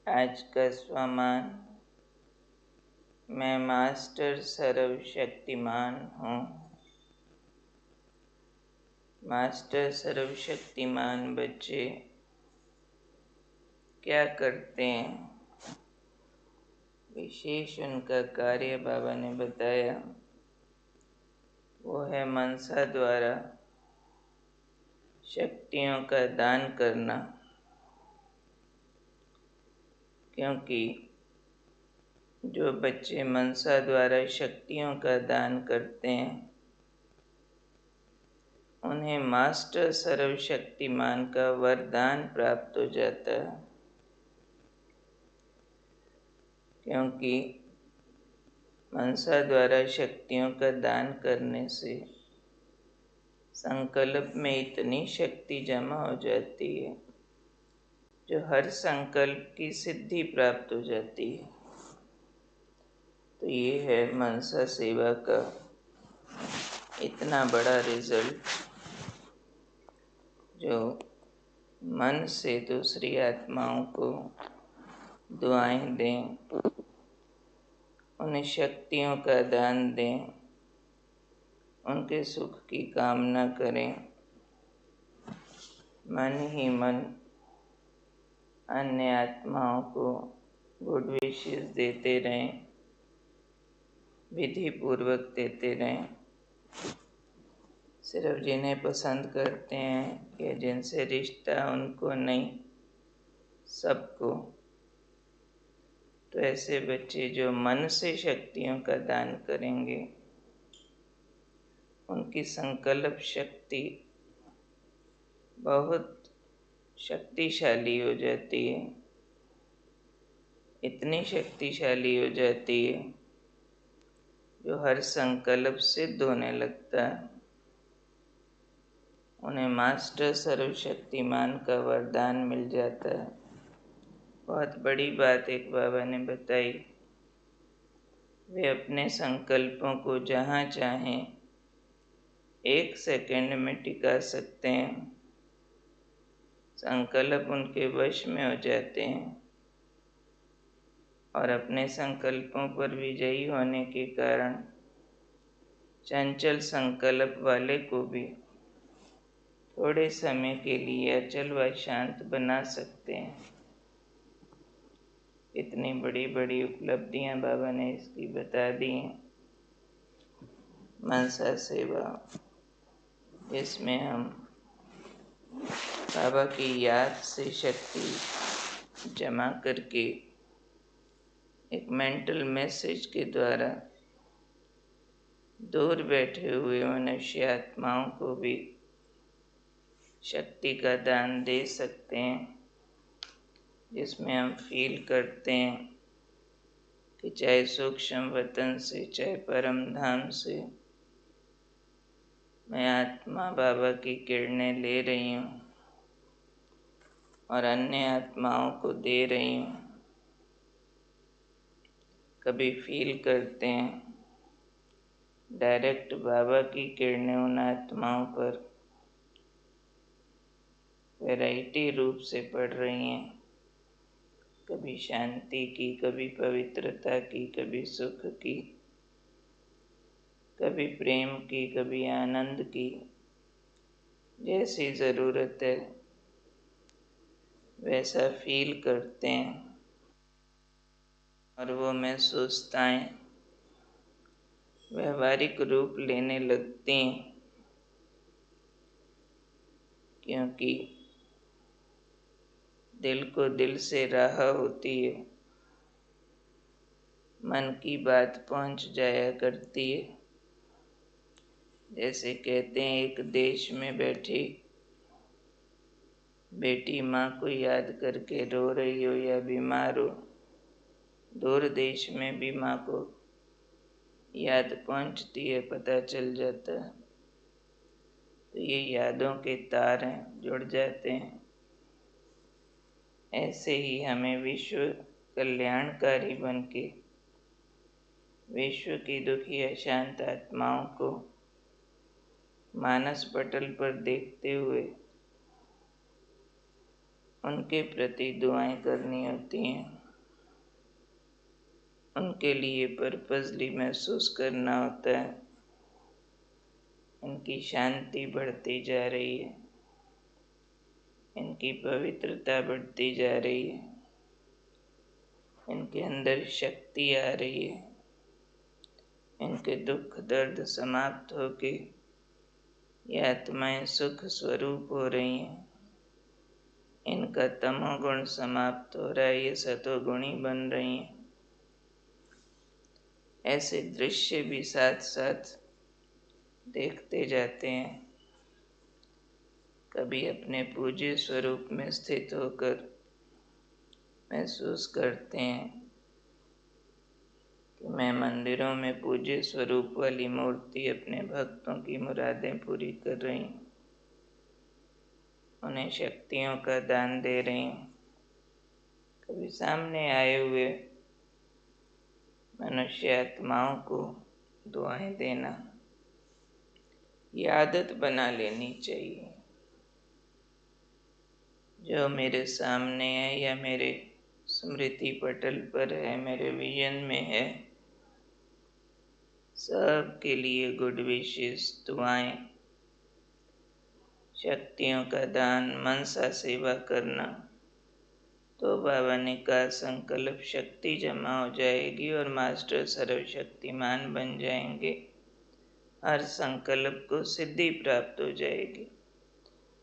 आज का स्वमान। मैं मास्टर सर्वशक्तिमान हूँ। मास्टर सर्वशक्तिमान बच्चे क्या करते हैं? विशेष उनका कार्य बाबा ने बताया, वो है मनसा द्वारा शक्तियों का दान करना। क्योंकि जो बच्चे मनसा द्वारा शक्तियों का दान करते हैं, उन्हें मास्टर सर्वशक्तिमान का वरदान प्राप्त हो जाता है। क्योंकि मनसा द्वारा शक्तियों का दान करने से संकल्प में इतनी शक्ति जमा हो जाती है जो हर संकल्प की सिद्धि प्राप्त हो जाती है। तो ये है मनसा सेवा का इतना बड़ा रिजल्ट, जो मन से दूसरी आत्माओं को दुआएं दें, उन्हें शक्तियों का दान दें, उनके सुख की कामना करें, मन ही मन अन्य आत्माओं को गुड विशेस देते रहें, विधि पूर्वक देते रहें। सिर्फ जिन्हें पसंद करते हैं या जिनसे रिश्ता उनको नहीं, सबको। तो ऐसे बच्चे जो मन से शक्तियों का दान करेंगे, उनकी संकल्प शक्ति बहुत शक्तिशाली हो जाती है। इतनी शक्तिशाली हो जाती है जो हर संकल्प सिद्ध होने लगता है। उन्हें मास्टर सर्वशक्तिमान का वरदान मिल जाता है। बहुत बड़ी बात एक बाबा ने बताई, वे अपने संकल्पों को जहाँ चाहें 1 सेकंड में टिका सकते हैं। संकल्प उनके वश में हो जाते हैं और अपने संकल्पों पर विजयी होने के कारण चंचल संकल्प वाले को भी थोड़े समय के लिए अचल व शांत बना सकते हैं। इतनी बड़ी बड़ी उपलब्धियां बाबा ने इसकी बता दी हैं। मनसा सेवा, जिसमें हम बाबा की याद से शक्ति जमा करके एक मेंटल मैसेज के द्वारा दूर बैठे हुए मनुष्य आत्माओं को भी शक्ति का दान दे सकते हैं। जिसमें हम फील करते हैं कि चाहे सूक्ष्म वतन से, चाहे परम धाम से मैं आत्मा बाबा की किरणें ले रही हूँ और अन्य आत्माओं को दे रही हूँ। कभी फील करते हैं डायरेक्ट बाबा की किरणें उन आत्माओं पर वैरायटी रूप से पड़ रही हैं। कभी शांति की, कभी पवित्रता की, कभी सुख की, कभी प्रेम की, कभी आनंद की। जैसी ज़रूरत है वैसा फील करते हैं और वो महसूसताएं व्यवहारिक रूप लेने लगती हैं। क्योंकि दिल को दिल से राह होती है, मन की बात पहुंच जाया करती है। जैसे कहते हैं, एक देश में बैठी बेटी माँ को याद करके रो रही हो या बीमार हो, दूर देश में भी माँ को याद पहुंचती है, पता चल जाता है। तो ये यादों के तार हैं, जुड़ जाते हैं। ऐसे ही हमें विश्व कल्याणकारी बन के विश्व की दुखी अशांत आत्माओं को मानस पटल पर देखते हुए उनके प्रति दुआएं करनी होती हैं। उनके लिए पर्पसली महसूस करना होता है। इनकी शांति बढ़ती जा रही है, इनकी पवित्रता बढ़ती जा रही है, इनके अंदर शक्ति आ रही है, इनके दुख दर्द समाप्त होके ये आत्माएं सुख स्वरूप हो रही हैं। इनका तमोगुण समाप्त हो रहा है, ये सतोगुणी बन रही हैं। ऐसे दृश्य भी साथ साथ देखते जाते हैं। कभी अपने पूज्य स्वरूप में स्थित होकर महसूस करते हैं कि मैं मंदिरों में पूज्य स्वरूप वाली मूर्ति अपने भक्तों की मुरादें पूरी कर रही हूँ, उन्हें शक्तियों का दान दे रही हूँ। कभी सामने आए हुए मनुष्य आत्माओं को दुआएं देना, ये आदत बना लेनी चाहिए। जो मेरे सामने है या मेरे स्मृति पटल पर है, मेरे विजन में है, सब के लिए गुड विशेस, दुआएं, शक्तियों का दान, मनसा सेवा करना, तो बाबा ने कहा संकल्प शक्ति जमा हो जाएगी और मास्टर सर्वशक्तिमान बन जाएंगे। हर संकल्प को सिद्धि प्राप्त हो जाएगी।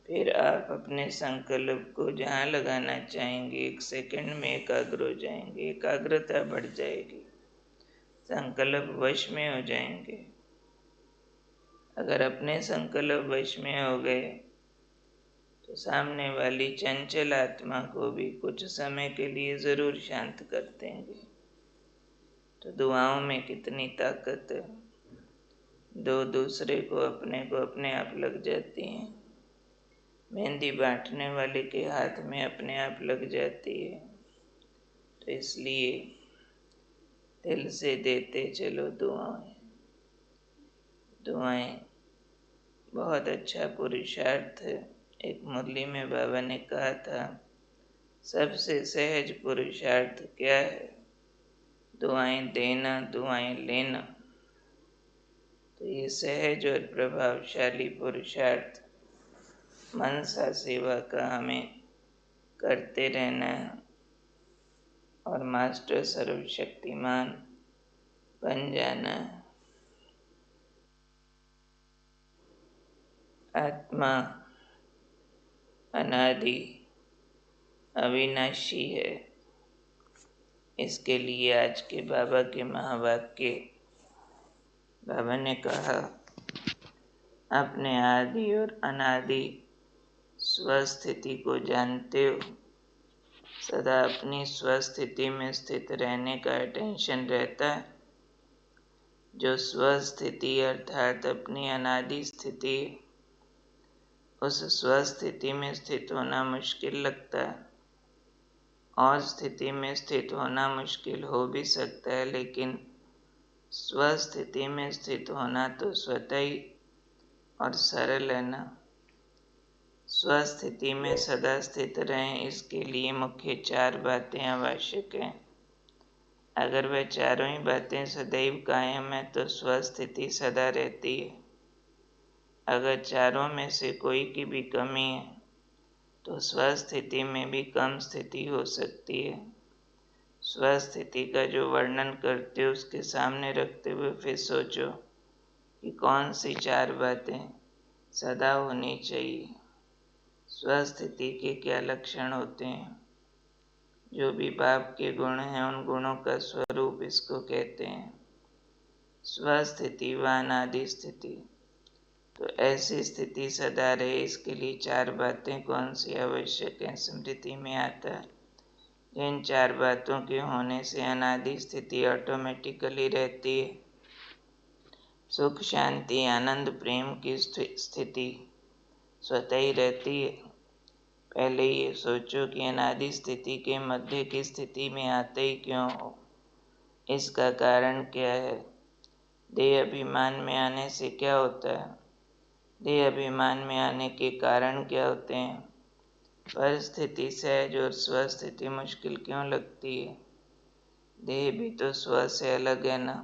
फिर आप अपने संकल्प को जहाँ लगाना चाहेंगे 1 सेकंड में एकाग्र हो जाएंगे, एकाग्रता बढ़ जाएगी, संकल्प वश में हो जाएंगे। अगर अपने संकल्प वश में हो गए तो सामने वाली चंचल आत्मा को भी कुछ समय के लिए जरूर शांत कर देंगे। तो दुआओं में कितनी ताकत है। दो दूसरे को अपने आप लग जाती हैं। मेहंदी बांटने वाले के हाथ में अपने आप लग जाती है। तो इसलिए दिल से देते चलो दुआएं। दुआएं बहुत अच्छा पुरुषार्थ है। एक मुरली में बाबा ने कहा था, सबसे सहज पुरुषार्थ क्या है? दुआएं देना, दुआएं लेना। तो ये सहज और प्रभावशाली पुरुषार्थ मनसा सेवा का हमें करते रहना है और मास्टर सर्वशक्तिमान बन जाना है। आत्मा अनादि अविनाशी है। इसके लिए आज के बाबा के महावाक्य, बाबा ने कहा, अपने आदि और अनादि स्वस्थिति को जानते हो, सदा अपनी स्वस्थिति में स्थित रहने का अटेंशन रहता है। जो स्वस्थिति अर्थात अपनी अनादि स्थिति, उस स्वस्थिति में स्थित होना मुश्किल लगता है। और स्थिति में स्थित होना मुश्किल हो भी सकता है, लेकिन स्वस्थिति में स्थित होना तो स्वतः ही और सरल है ना। स्वस्थिति में सदा स्थित रहें, इसके लिए मुख्य 4 बातें आवश्यक हैं। अगर वह चारों ही बातें सदैव कायम है तो स्वस्थिति सदा रहती है। अगर चारों में से कोई की भी कमी है तो स्वस्थिति में भी कम स्थिति हो सकती है। स्वस्थिति का जो वर्णन करते हो उसके सामने रखते हुए फिर सोचो कि कौन सी 4 बातें सदा होनी चाहिए। स्वस्थिति के क्या लक्षण होते हैं? जो भी पाप के गुण हैं उन गुणों का स्वरूप इसको कहते हैं स्वस्थिति व अनादि स्थिति। तो ऐसी स्थिति सदा रहे, इसके लिए 4 बातें कौन सी आवश्यक हैं? स्मृति में आता है, जिन 4 बातों के होने से अनादि स्थिति ऑटोमेटिकली रहती है। सुख, शांति, आनंद, प्रेम की स्थिति स्वतः ही रहती है। पहले ये सोचो कि अनादि स्थिति के मध्य की स्थिति में आते ही क्यों हो, इसका कारण क्या है? देह अभिमान में आने से क्या होता है? देह अभिमान में आने के कारण क्या होते हैं? परिस्थिति सहज और स्वस्थिति मुश्किल क्यों लगती है? देह भी तो स्व से अलग है ना।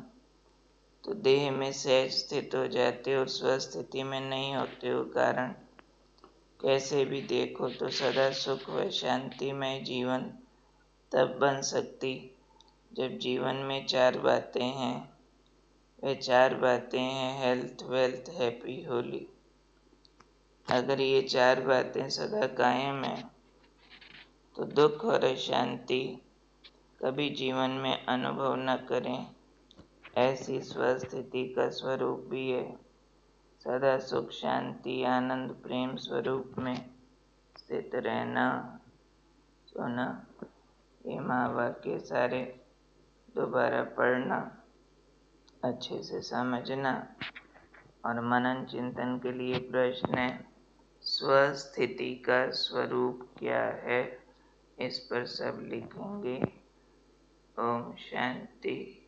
तो देह में सहज स्थित हो जाते और स्वस्थिति में नहीं होते हो। कारण कैसे भी देखो तो सदा सुख व शांतिमय जीवन तब बन सकती जब जीवन में 4 बातें हैं। वे 4 बातें हैं हेल्थ, वेल्थ, हैप्पी, होली। अगर ये 4 बातें सदा कायम है तो दुख और अशांति कभी जीवन में अनुभव न करें। ऐसी स्वस्थिति का स्वरूप भी है सदा सुख, शांति, आनंद, प्रेम स्वरूप में स्थित रहना। सुना ये महावाक्य सारे दोबारा पढ़ना, अच्छे से समझना और मनन चिंतन के लिए प्रश्न है स्वस्थिति का स्वरूप क्या है, इस पर सब लिखेंगे। ओम शांति।